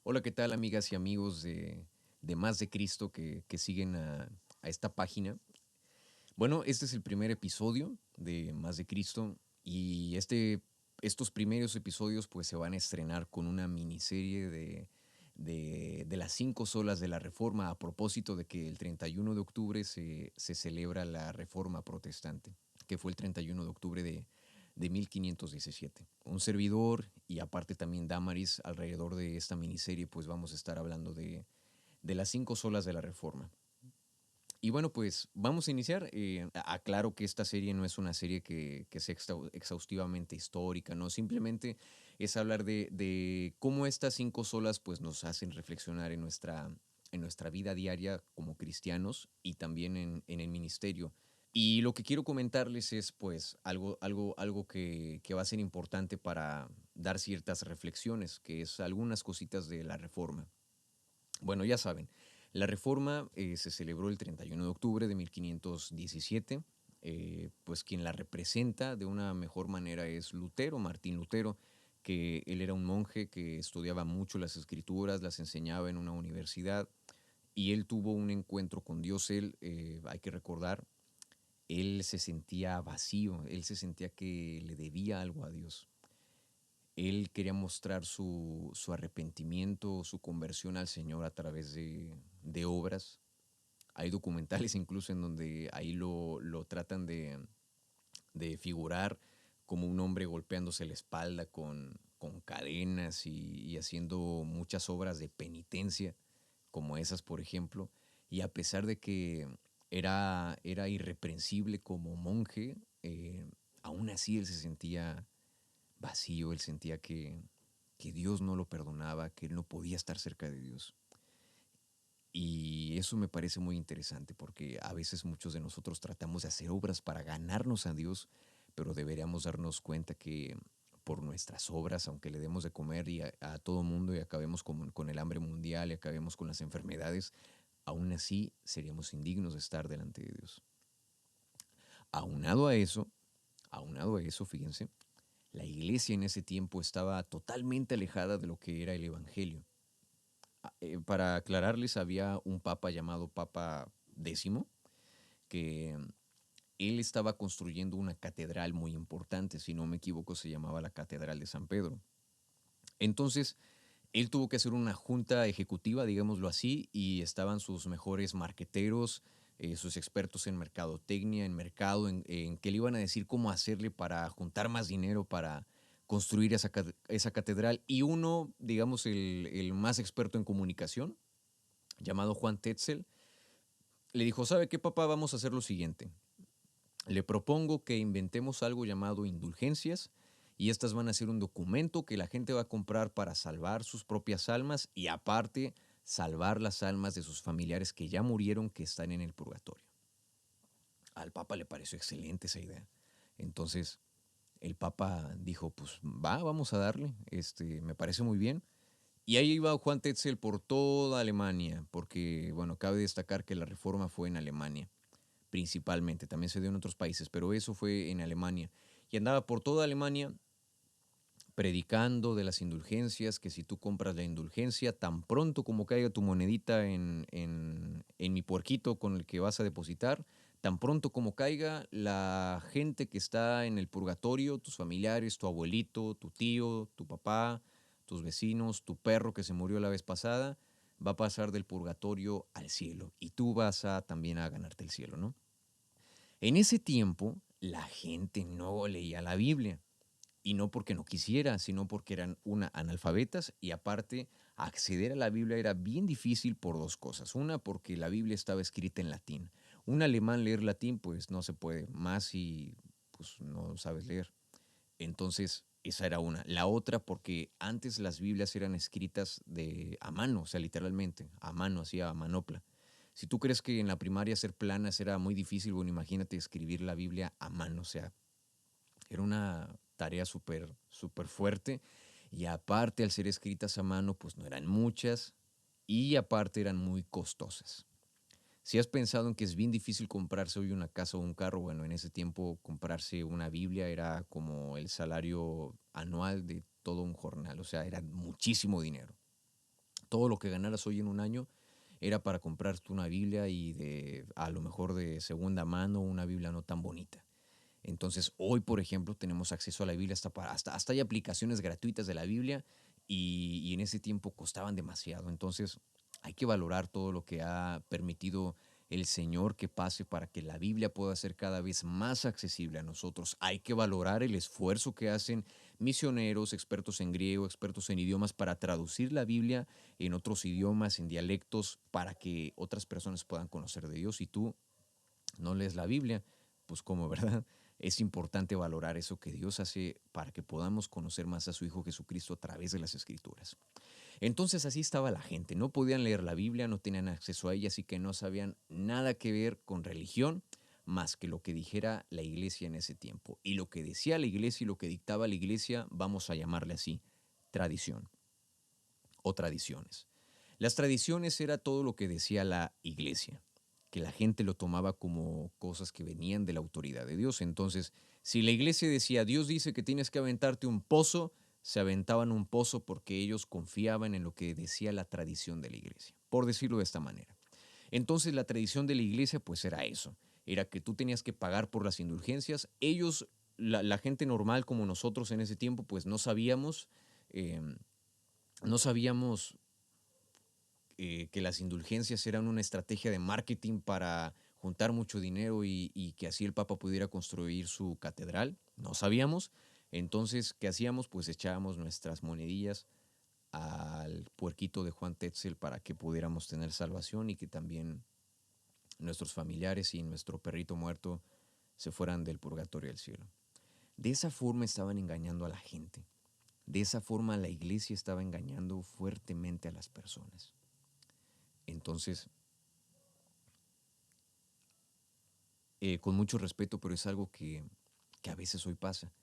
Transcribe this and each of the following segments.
Hola, ¿qué tal amigas y amigos de Más de Cristo que siguen a esta página? Bueno, este es el primer episodio de Más de Cristo y estos primeros episodios pues se van a estrenar con una miniserie de las 5 solas de la Reforma a propósito de que el 31 de octubre se celebra la Reforma Protestante, que fue el 31 de octubre de 1517. Un servidor y aparte también Damaris alrededor de esta miniserie pues vamos a estar hablando de las 5 solas de la Reforma. Y bueno, pues vamos a iniciar. Aclaro que esta serie no es una serie que sea exhaustivamente histórica, ¿no? Simplemente es hablar de cómo estas 5 solas pues nos hacen reflexionar en nuestra vida diaria como cristianos y también en el ministerio. Y lo que quiero comentarles es pues algo que va a ser importante para dar ciertas reflexiones, que es algunas cositas de la Reforma. Bueno, ya saben, la Reforma se celebró el 31 de octubre de 1517. Pues quien la representa de una mejor manera es Lutero, Martín Lutero, que él era un monje que estudiaba mucho las escrituras, las enseñaba en una universidad y él tuvo un encuentro con Dios. Él, hay que recordar, él se sentía vacío, él se sentía que le debía algo a Dios. Él quería mostrar su arrepentimiento, su conversión al Señor a través de obras. Hay documentales incluso en donde ahí lo tratan de figurar como un hombre golpeándose la espalda con cadenas y haciendo muchas obras de penitencia, como esas, por ejemplo. Y a pesar de que era irreprensible como monje, aún así él se sentía vacío, él sentía que Dios no lo perdonaba, que él no podía estar cerca de Dios. Y eso me parece muy interesante porque a veces muchos de nosotros tratamos de hacer obras para ganarnos a Dios, pero deberíamos darnos cuenta que por nuestras obras, aunque le demos de comer a todo mundo y acabemos con el hambre mundial y acabemos con las enfermedades, aún así seríamos indignos de estar delante de Dios. Aunado a eso, aunado a eso, fíjense, la iglesia en ese tiempo estaba totalmente alejada de lo que era el Evangelio. Para aclararles, había un papa llamado Papa X, que él estaba construyendo una catedral muy importante, si no me equivoco se llamaba la Catedral de San Pedro. Entonces, él tuvo que hacer una junta ejecutiva, digámoslo así, y estaban sus mejores marqueteros, sus expertos en mercadotecnia, en mercado, en que le iban a decir cómo hacerle para juntar más dinero para construir esa catedral. Y uno, digamos, el más experto en comunicación, llamado Juan Tetzel, le dijo, ¿sabe qué, papá? Vamos a hacer lo siguiente. Le propongo que inventemos algo llamado indulgencias y estas van a ser un documento que la gente va a comprar para salvar sus propias almas y aparte salvar las almas de sus familiares que ya murieron, que están en el purgatorio. Al Papa le pareció excelente esa idea. Entonces el Papa dijo, pues vamos a darle, me parece muy bien. Y ahí iba Juan Tetzel por toda Alemania, porque, bueno, cabe destacar que la reforma fue en Alemania principalmente, también se dio en otros países, pero eso fue en Alemania. Y andaba por toda Alemania predicando de las indulgencias, que si tú compras la indulgencia, tan pronto como caiga tu monedita en mi puerquito con el que vas a depositar, tan pronto como caiga, la gente que está en el purgatorio, tus familiares, tu abuelito, tu tío, tu papá, tus vecinos, tu perro que se murió la vez pasada, va a pasar del purgatorio al cielo y tú vas a también a ganarte el cielo, ¿no? En ese tiempo, la gente no leía la Biblia. Y no porque no quisiera, sino porque eran analfabetas y aparte acceder a la Biblia era bien difícil por dos cosas. Una, porque la Biblia estaba escrita en latín. Un alemán leer latín pues no se puede, más si pues no sabes leer. Entonces, esa era una. La otra, porque antes las Biblias eran escritas a mano, o sea, literalmente, a mano, así a manopla. Si tú crees que en la primaria hacer planas era muy difícil, bueno, imagínate escribir la Biblia a mano, o sea, era una tarea súper, súper fuerte. Y aparte, al ser escritas a mano, pues no eran muchas y aparte eran muy costosas. Si has pensado en que es bien difícil comprarse hoy una casa o un carro, bueno, en ese tiempo comprarse una Biblia era como el salario anual de todo un jornal, o sea, era muchísimo dinero. Todo lo que ganaras hoy en un año era para comprarte una Biblia y a lo mejor de segunda mano, una Biblia no tan bonita. Entonces, hoy, por ejemplo, tenemos acceso a la Biblia, hasta hay aplicaciones gratuitas de la Biblia y en ese tiempo costaban demasiado. Entonces, hay que valorar todo lo que ha permitido el Señor que pase para que la Biblia pueda ser cada vez más accesible a nosotros. Hay que valorar el esfuerzo que hacen misioneros, expertos en griego, expertos en idiomas para traducir la Biblia en otros idiomas, en dialectos, para que otras personas puedan conocer de Dios. Y tú no lees la Biblia, pues como, ¿verdad? Es importante valorar eso que Dios hace para que podamos conocer más a su Hijo Jesucristo a través de las Escrituras. Entonces así estaba la gente, no podían leer la Biblia, no tenían acceso a ella, así que no sabían nada que ver con religión más que lo que dijera la iglesia en ese tiempo. Y lo que decía la iglesia y lo que dictaba la iglesia, vamos a llamarle así, tradición o tradiciones. Las tradiciones era todo lo que decía la iglesia, que la gente lo tomaba como cosas que venían de la autoridad de Dios. Entonces, si la iglesia decía, Dios dice que tienes que aventarte un pozo, se aventaban un pozo porque ellos confiaban en lo que decía la tradición de la iglesia, por decirlo de esta manera. Entonces, la tradición de la iglesia pues era eso, era que tú tenías que pagar por las indulgencias. Ellos, la gente normal como nosotros en ese tiempo, pues eh, no sabíamos que las indulgencias eran una estrategia de marketing para juntar mucho dinero y que así el Papa pudiera construir su catedral. No sabíamos. Entonces, ¿qué hacíamos? Pues echábamos nuestras monedillas al puerquito de Juan Tetzel para que pudiéramos tener salvación y que también nuestros familiares y nuestro perrito muerto se fueran del purgatorio al cielo. De esa forma estaban engañando a la gente. De esa forma la iglesia estaba engañando fuertemente a las personas. Entonces, con mucho respeto, pero es algo que a veces hoy pasa.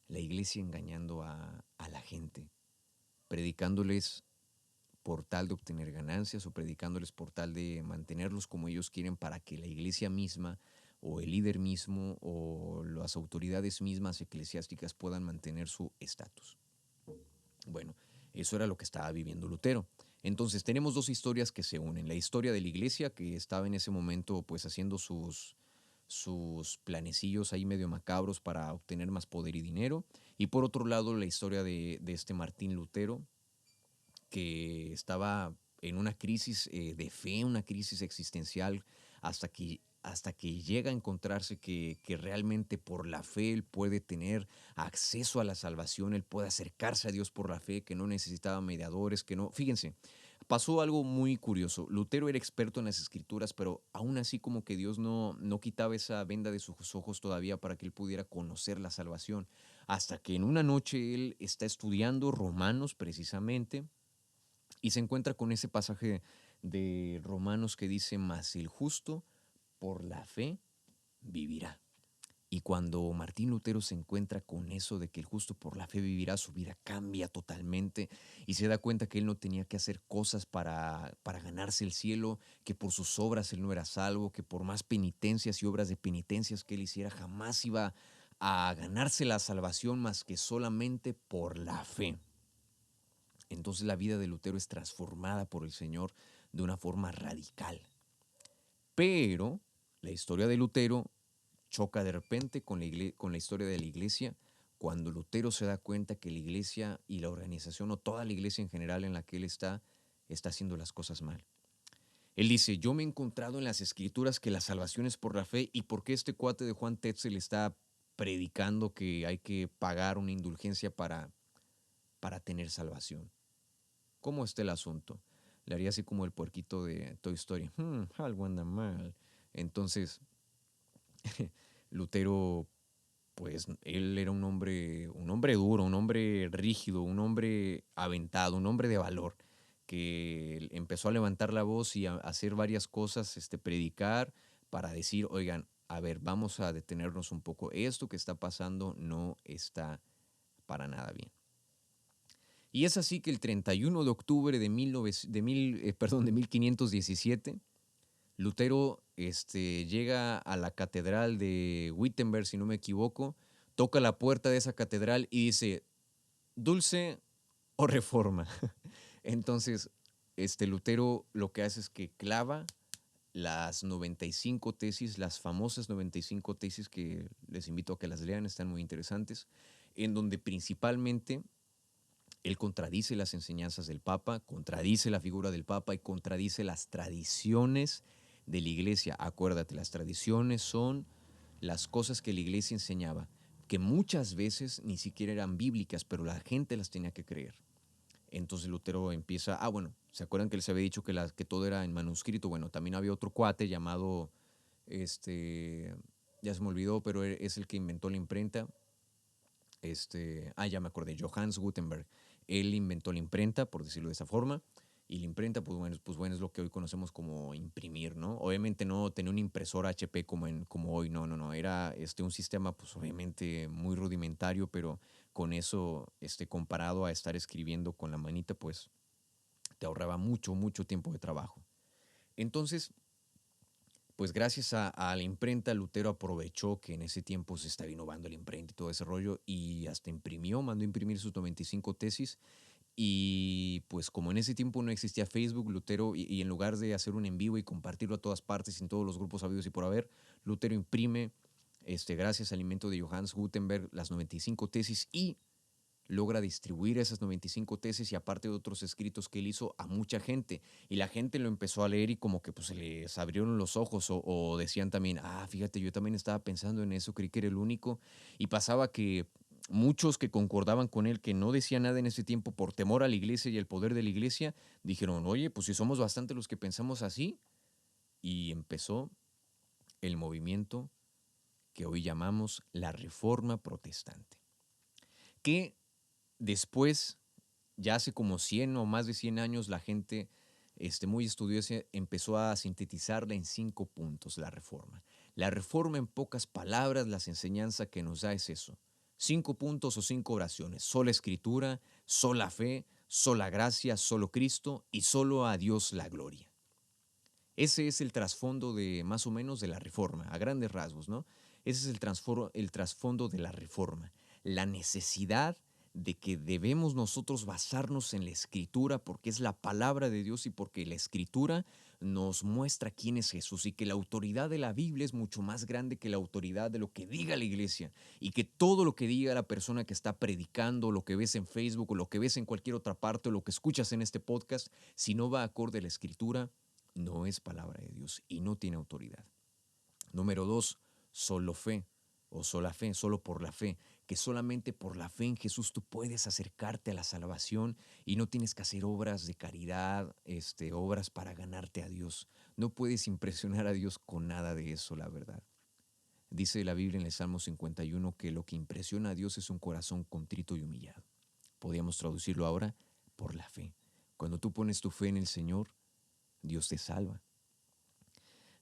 La iglesia engañando a la gente, predicándoles por tal de obtener ganancias o predicándoles por tal de mantenerlos como ellos quieren para que la iglesia misma o el líder mismo o las autoridades mismas eclesiásticas puedan mantener su estatus. Bueno, eso era lo que estaba viviendo Lutero. Entonces tenemos dos historias que se unen. La historia de la iglesia que estaba en ese momento pues haciendo sus planecillos ahí medio macabros para obtener más poder y dinero. Y por otro lado la historia de este Martín Lutero que estaba en una crisis de fe, una crisis existencial, hasta que llega a encontrarse que realmente por la fe él puede tener acceso a la salvación, él puede acercarse a Dios por la fe, que no necesitaba mediadores, que no. Fíjense, pasó algo muy curioso. Lutero era experto en las escrituras, pero aún así como que Dios no quitaba esa venda de sus ojos todavía para que él pudiera conocer la salvación. Hasta que en una noche él está estudiando Romanos precisamente y se encuentra con ese pasaje de Romanos que dice, mas el justo por la fe vivirá. Y cuando Martín Lutero se encuentra con eso de que el justo por la fe vivirá, su vida cambia totalmente y se da cuenta que él no tenía que hacer cosas para ganarse el cielo, que por sus obras él no era salvo, que por más penitencias y obras de penitencias que él hiciera jamás iba a ganarse la salvación más que solamente por la fe. Entonces la vida de Lutero es transformada por el Señor de una forma radical. Pero la historia de Lutero choca de repente con la historia de la iglesia cuando Lutero se da cuenta que la iglesia y la organización o toda la iglesia en general en la que él está haciendo las cosas mal. Él dice, yo me he encontrado en las escrituras que la salvación es por la fe y por qué este cuate de Juan Tetzel está predicando que hay que pagar una indulgencia para tener salvación. ¿Cómo está el asunto? Le haría así como el puerquito de Toy Story. Algo anda mal. Entonces, Lutero, pues él era un hombre duro, un hombre rígido, un hombre aventado, un hombre de valor, que empezó a levantar la voz y a hacer varias cosas, predicar para decir, oigan, a ver, vamos a detenernos un poco. Esto que está pasando no está para nada bien. Y es así que el 31 de octubre de 1517, Lutero llega a la catedral de Wittenberg, si no me equivoco, toca la puerta de esa catedral y dice, dulce o reforma. Entonces, Lutero lo que hace es que clava las 95 tesis, las famosas 95 tesis que les invito a que las lean, están muy interesantes, en donde principalmente él contradice las enseñanzas del Papa, contradice la figura del Papa y contradice las tradiciones de la Iglesia. Acuérdate, las tradiciones son las cosas que la Iglesia enseñaba, que muchas veces ni siquiera eran bíblicas, pero la gente las tenía que creer. Entonces Lutero empieza, bueno, ¿se acuerdan que les había dicho que todo era en manuscrito? Bueno, también había otro cuate llamado, ya se me olvidó, pero es el que inventó la imprenta. Ya me acordé, Johannes Gutenberg. Él inventó la imprenta, por decirlo de esa forma, y la imprenta, pues bueno, es lo que hoy conocemos como imprimir, ¿no? Obviamente no tenía una impresora HP como hoy, no, era un sistema, pues obviamente muy rudimentario, pero con eso, comparado a estar escribiendo con la manita, pues te ahorraba mucho tiempo de trabajo. Entonces, pues gracias a la imprenta, Lutero aprovechó que en ese tiempo se estaba innovando la imprenta y todo ese rollo, y hasta mandó a imprimir sus 95 tesis. Y pues como en ese tiempo no existía Facebook, Lutero, y en lugar de hacer un en vivo y compartirlo a todas partes, en todos los grupos habidos y por haber, Lutero imprime, gracias al invento de Johannes Gutenberg, las 95 tesis, y logra distribuir esas 95 tesis y aparte de otros escritos que él hizo a mucha gente. Y la gente lo empezó a leer y como que pues se les abrieron los ojos o decían también, fíjate, yo también estaba pensando en eso, creí que era el único. Y pasaba que muchos que concordaban con él, que no decían nada en ese tiempo por temor a la iglesia y el poder de la iglesia, dijeron, oye, pues si somos bastante los que pensamos así. Y empezó el movimiento que hoy llamamos la Reforma Protestante, que después, ya hace como 100 o más de 100 años, la gente muy estudiosa empezó a sintetizarla en 5 puntos, la reforma. La reforma, en pocas palabras, las enseñanzas que nos da es eso. 5 puntos o 5 oraciones. Sola escritura, sola fe, sola gracia, solo Cristo y solo a Dios la gloria. Ese es el trasfondo de más o menos de la reforma, a grandes rasgos, ¿no? Ese es el trasfondo de la reforma. La necesidad de que debemos nosotros basarnos en la escritura porque es la palabra de Dios y porque la escritura nos muestra quién es Jesús y que la autoridad de la Biblia es mucho más grande que la autoridad de lo que diga la iglesia y que todo lo que diga la persona que está predicando, lo que ves en Facebook o lo que ves en cualquier otra parte o lo que escuchas en este podcast, si no va acorde a la escritura, no es palabra de Dios y no tiene autoridad. Número 2, solo fe o sola fe, solo por la fe, que solamente por la fe en Jesús tú puedes acercarte a la salvación y no tienes que hacer obras de caridad, obras para ganarte a Dios. No puedes impresionar a Dios con nada de eso, la verdad. Dice la Biblia en el Salmo 51 que lo que impresiona a Dios es un corazón contrito y humillado. Podríamos traducirlo ahora por la fe. Cuando tú pones tu fe en el Señor, Dios te salva.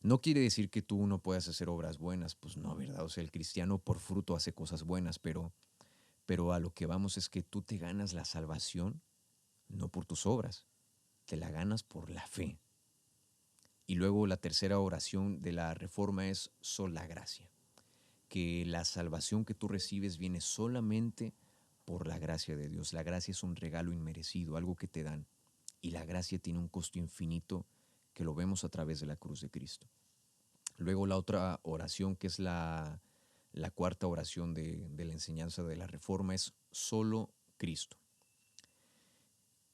No quiere decir que tú no puedas hacer obras buenas, pues no, ¿verdad? O sea, el cristiano por fruto hace cosas buenas, pero a lo que vamos es que tú te ganas la salvación no por tus obras, te la ganas por la fe. Y luego la tercera oración de la reforma es sola gracia, que la salvación que tú recibes viene solamente por la gracia de Dios. La gracia es un regalo inmerecido, algo que te dan. Y la gracia tiene un costo infinito que lo vemos a través de la cruz de Cristo. Luego la otra oración, que es la cuarta oración de la enseñanza de la reforma, es solo Cristo.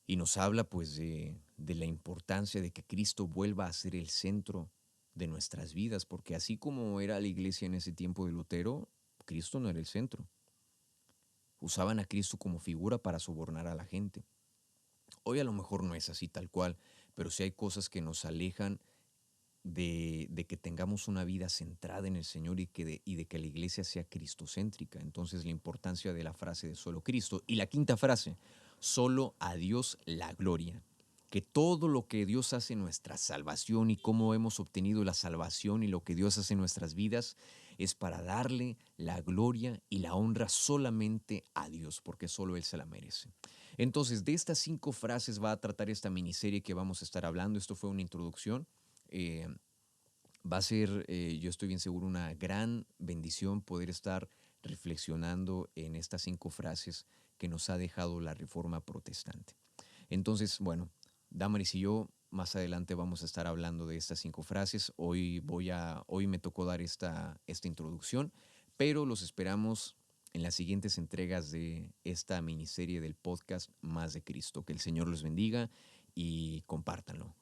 Y nos habla pues de la importancia de que Cristo vuelva a ser el centro de nuestras vidas, porque así como era la iglesia en ese tiempo de Lutero, Cristo no era el centro. Usaban a Cristo como figura para sobornar a la gente. Hoy a lo mejor no es así tal cual, pero sí hay cosas que nos alejan de que tengamos una vida centrada en el Señor y de que la iglesia sea cristocéntrica. Entonces la importancia de la frase de solo Cristo. Y la quinta frase, solo a Dios la gloria. Que todo lo que Dios hace en nuestra salvación y cómo hemos obtenido la salvación y lo que Dios hace en nuestras vidas es para darle la gloria y la honra solamente a Dios, porque solo Él se la merece. Entonces, de estas 5 frases va a tratar esta miniserie que vamos a estar hablando. Esto fue una introducción. Eh, Va a ser, yo estoy bien seguro, una gran bendición poder estar reflexionando en estas 5 frases que nos ha dejado la Reforma Protestante. Entonces, bueno, Damaris y yo más adelante vamos a estar hablando de estas 5 frases. Hoy me tocó dar esta introducción, pero los esperamos en las siguientes entregas de esta miniserie del podcast Más de Cristo. Que el Señor los bendiga y compártanlo.